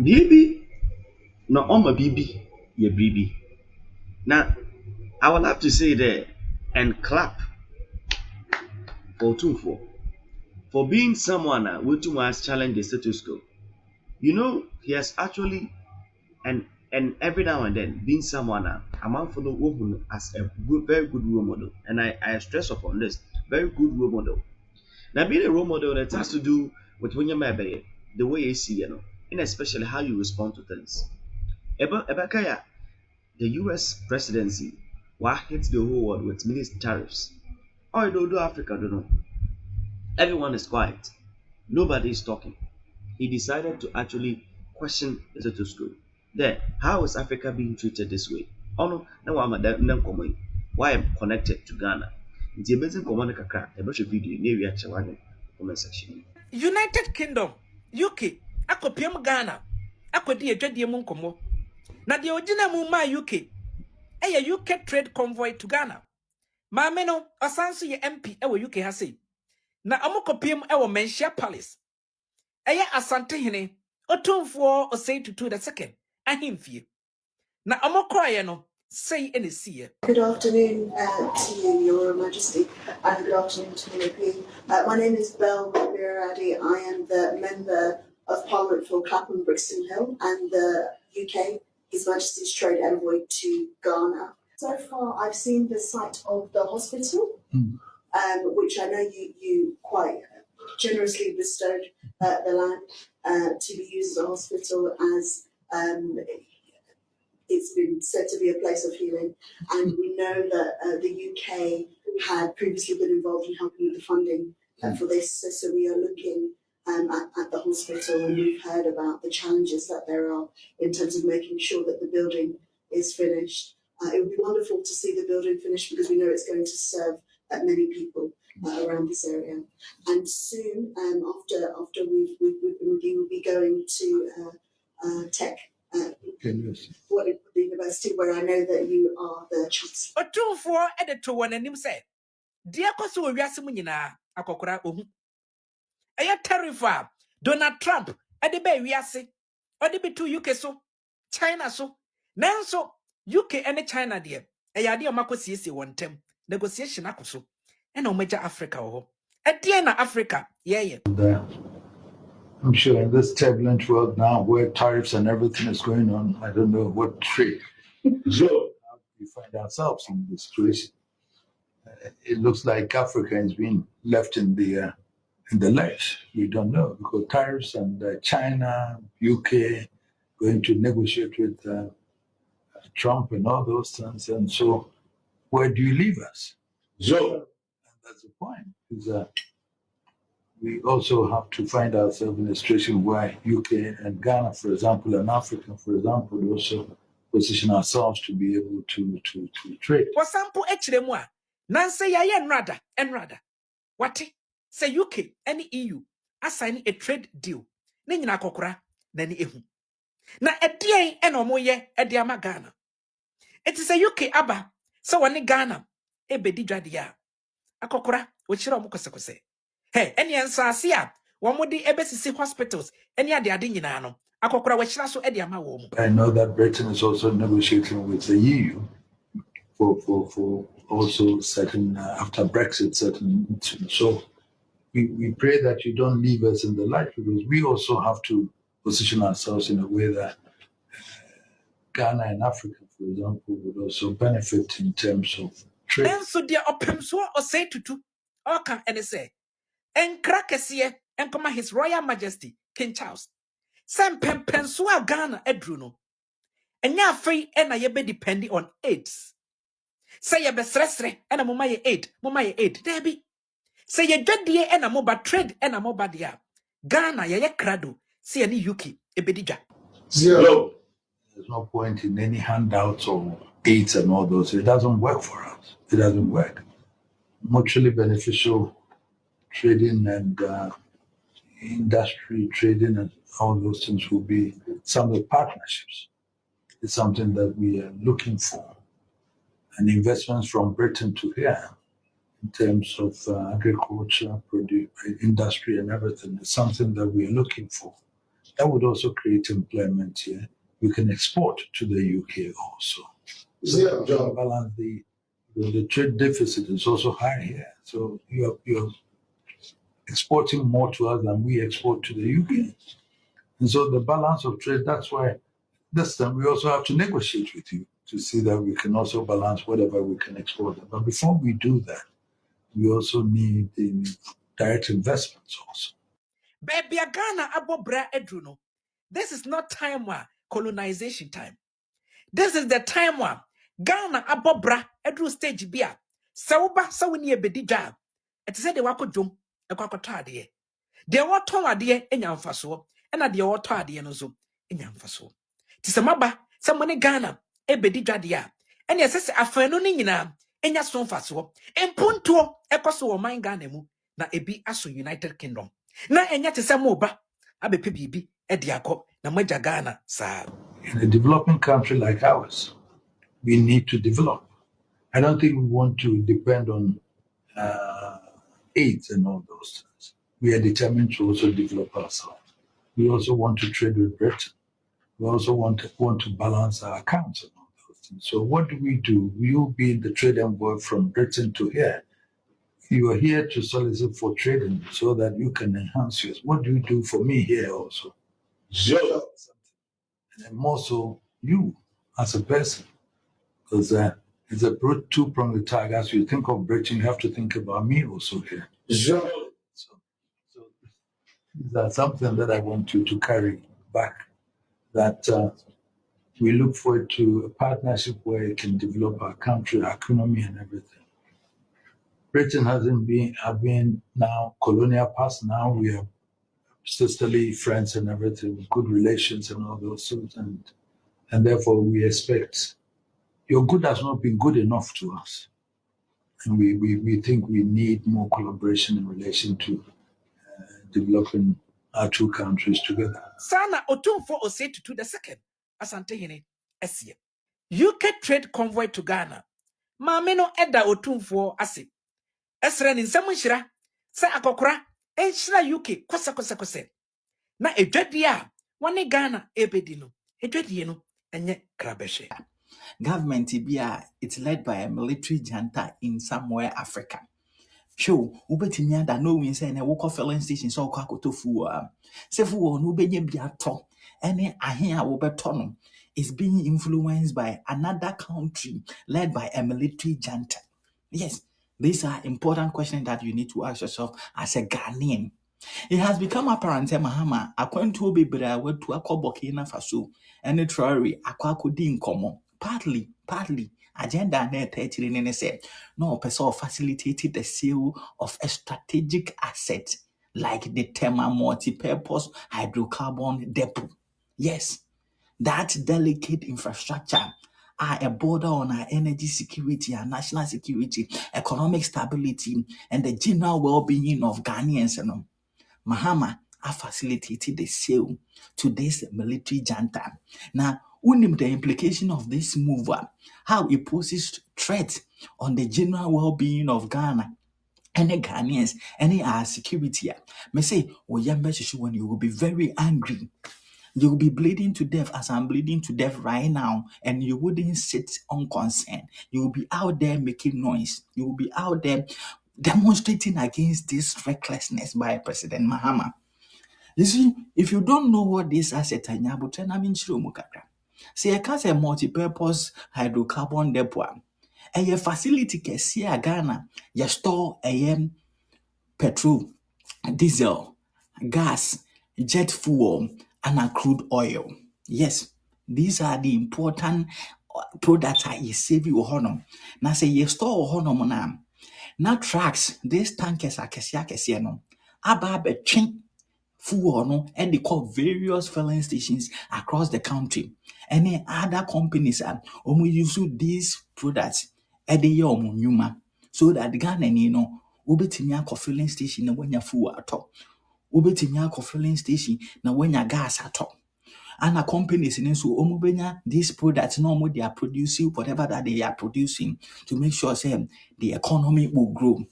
Bibi, no, Oma Bibi, yeah, Bibi. Now, I would love to say there and clap for Otumfuo for being someone who has challenged the status quo. You know, he has actually and every now and then being someone a man follow woman as a good, very good role model. And I stress upon this very good role model. Now, being a role model that has to do with when you're the way you see, and especially how you respond to things. Ebekaya, the US presidency, what hits the whole world with military tariffs. Oh, do Africa, don't know. Everyone is quiet. Nobody is talking. He decided to actually question the status quo. There, how is Africa being treated this way? Oh no, now I'm a why I'm connected to Ghana. It's amazing command kakra. A bunch of video near reaction comment section. United Kingdom, UK, akopiem Ghana, akodi adwadie mu nkomo. Na de ogina mu ma UK, UK trade convoy to Ghana. Maame no, osanso ye MP ewo UK ha sei. Na amokopiem ewo Menchia Palace. Asante hene, Otumfuo Osei Tutu the second, ahimfie. Na amokoye no, sei enesiye. Good afternoon to you, Your Majesty, and good afternoon to me. My name is Belle Biraradi. I am the Member of Parliament for Clapham Brixton Hill and the UK, His Majesty's Trade Envoy to Ghana. So far, I've seen the site of the hospital, which I know you quite generously bestowed the land to be used as a hospital as it's been said to be a place of healing, and we know that the UK had previously been involved in helping with the funding for this. So we are looking at the hospital, and we've heard about the challenges that there are in terms of making sure that the building is finished. It would be wonderful to see the building finished because we know it's going to serve many people around this area. And soon, after we will be going to Tech. What the university where I know that you are the chancellor. Otumfuo edeto wonanim se. De akoso owiase mu nyina akokora ohu. Tarifa Donald Trump ede ba wiase. Ode bitu UK so, China so. Nanso UK and China de. Ade omakosiesie wontem. Negotiation akoso. Ena omaja Africa ho. Ede na Africa yeah. I'm sure in this turbulent world now where tariffs and everything is going on, I don't know what trade. So we find ourselves in this situation. It looks like Africa is being left in the lurch. We don't know because tariffs and China, UK, going to negotiate with Trump and all those things. And so, where do you leave us? So, and that's the point. Is we also have to find ourselves in a situation where UK and Ghana, for example, and Africa, for example, also position ourselves to be able to trade. For example, echiremu a nanse ya ye enrada. Wati say UK and EU assign a trade deal. Ne nyina kokora na ni ehu. Na edien ena omoye ede ama Ghana. It is a UK aba so woni Ghana ebedi dwade a akokora wo chira omo kosekose. Hey, eni ensase a wo modi ebesisi hospitals eni ade nyina no akokora wo chira so ede ama wo mu. I know that Britain is also negotiating with the EU for also certain after Brexit certain. So we pray that you don't leave us in the light because we also have to position ourselves in a way that Ghana and Africa, for example, would also benefit in terms of trade. And so dear Otumfuo Osei Tutu Oka and say enkra kesiye enkoma His Royal Majesty King Charles. Sam pensua Ghana edru no. Enya afei ena yebe depending on AIDS. Say ye besresre ena moma ye aid. Debi. Say ye dwadie ena moba trade ena moba dia. Ghana ye krado. See any UK ebedija. Zero. There's no point in any handouts or aids and all those. It doesn't work for us. It doesn't work. Mutually beneficial trading and industry trading and all those things will be some of the partnerships. It's something that we are looking for. And investments from Britain to here in terms of agriculture, produce, industry and everything is something that we are looking for. That would also create employment here. We can export to the UK also. So balance the trade deficit is also high here. So you're exporting more to us than we export to the UK. And so the balance of trade, that's why this time we also have to negotiate with you to see that we can also balance whatever we can export. But before we do that, we also need the direct investments also. Baby Ghana abobra edruno. This is not time wa colonization time. This is the time wa Ghana abobra edru stage bia. Sauba sawini ebedi dwa. Eti se de wako dwom ekwakoto ade. De woton ade enya mfaso. Ena de woto ade no so enya mfaso. Ti se maba se mo ne Ghana ebedi dwa de a. Ena esese afanu ni nyina enya so mfaso. Empuntuo ekoso wo man Ghana mu na ebi aso United Kingdom. Na enya te se mo ba abepe bibi ediako na maja Ghana sa. In a developing country like ours, we need to develop. I don't think we want to depend on aids and all those things. We are determined to also develop ourselves. We also want to trade with Britain. We also want to balance our accounts and all those things. So what do? We will be the trade envoy from Britain to here. You are here to solicit for trading so that you can enhance yours. What do you do for me here also? Sure. And more so you as a person, because it's a two-pronged attack. As you think of Britain, you have to think about me also here. Sure. So these are something that I want you to carry back, that we look forward to a partnership where it can develop our country, our economy, and everything. Britain hasn't been now colonial past. Now we are sisterly friends and everything, good relations and all those things, and therefore we expect your good has not been good enough to us, and we think we need more collaboration in relation to developing our two countries together. Sana Otumfuo Osei to the second. Asante hene esie. UK trade convoy to Ghana. Maame no eda Otumfuo ase. Esra ni nsɛm nhyira sɛ akɔkora enhyira UK kose. Na edwadie a wɔne Ghana ebedi no. Edwadie no enye krabehwe. Government bia it's led by a military junta in somewhere Africa. Show ubetimi ada no win say na wokɔ filling station so wokɔ akotofuo a sefuo no benya bia to any ahen a wobɛtɔ no is being influenced by another country led by a military junta. Yes, these are important questions that you need to ask yourself as a Ghanaian. It has become apparent that Mahama akwantuo bebre a watu akɔ Burkina Faso and Traore akwakodi nkomo partly agenda na etachiri ne say no person facilitated the sale of a strategic asset like the Tema multi-purpose hydrocarbon depot. Yes, that delicate infrastructure are a border on our energy security, our national security, economic stability, and the general well-being of Ghanaians. Mahama have facilitated the sale to this military junta. Now, the implication of this move, how it poses threat on the general well-being of Ghana and the Ghanaians and our security. Me say, when you will be very angry. You will be bleeding to death as I'm bleeding to death right now, and you wouldn't sit unconcerned. You will be out there making noise. You will be out there demonstrating against this recklessness by President Mahama. You see, if you don't know what this asset is, say I can't say multi-purpose hydrocarbon depot. A facility can see a Ghana, you store petrol, diesel, gas, jet fuel, and crude oil. Yes, these are the important products that you save you honor. Now say you store honor now trucks, these tankers are kesia no. Aba between fuel no and they call various filling stations across the country. Any other companies are use these products at the nyuma so that Ghana ubetimi akɔ filling station na wanya fuel atɔ. Ubetimi akɔ filling station na wanya gas atɔ. And companies in so omubenya these products no more they are producing whatever that they are producing to make sure say the economy will grow.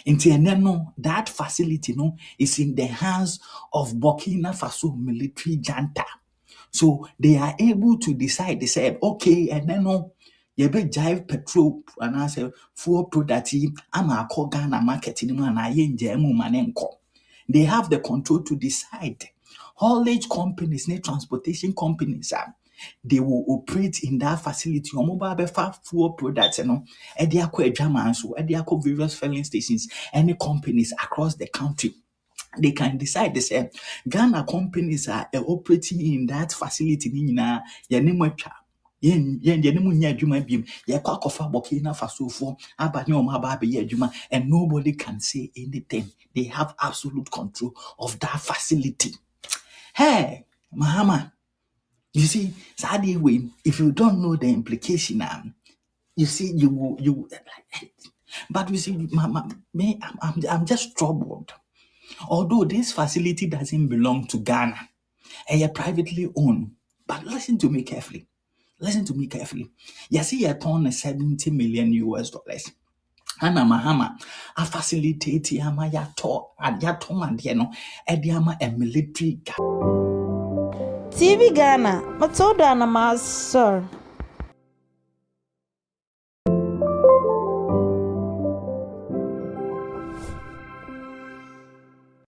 That facility is in the hands of Burkina Faso military junta. So they are able to decide, they say, okay, and then you be jive petrol and I say fuel product I'm a Ghana market in manenko. They have the control to decide. Haulage companies, transportation companies, they will operate in that facility. Or mobile fuel products, and they are various filling stations, any companies across the country. They can decide, they say, Ghana companies are operating in that facility. And nobody can say anything. They have absolute control of that facility. Hey, Mahama, you see, sadly, if you don't know the implication, you see, you. But you see, I'm just troubled. Although this facility doesn't belong to Ghana, and you're privately owned, but listen to me carefully. Listen to me carefully. You see, you're torn $70 million. Ana Mahama, a facilitate Yama Yato, and Yatomadiano, Ediama, a military. Tvghana, Matodana Mas, sir.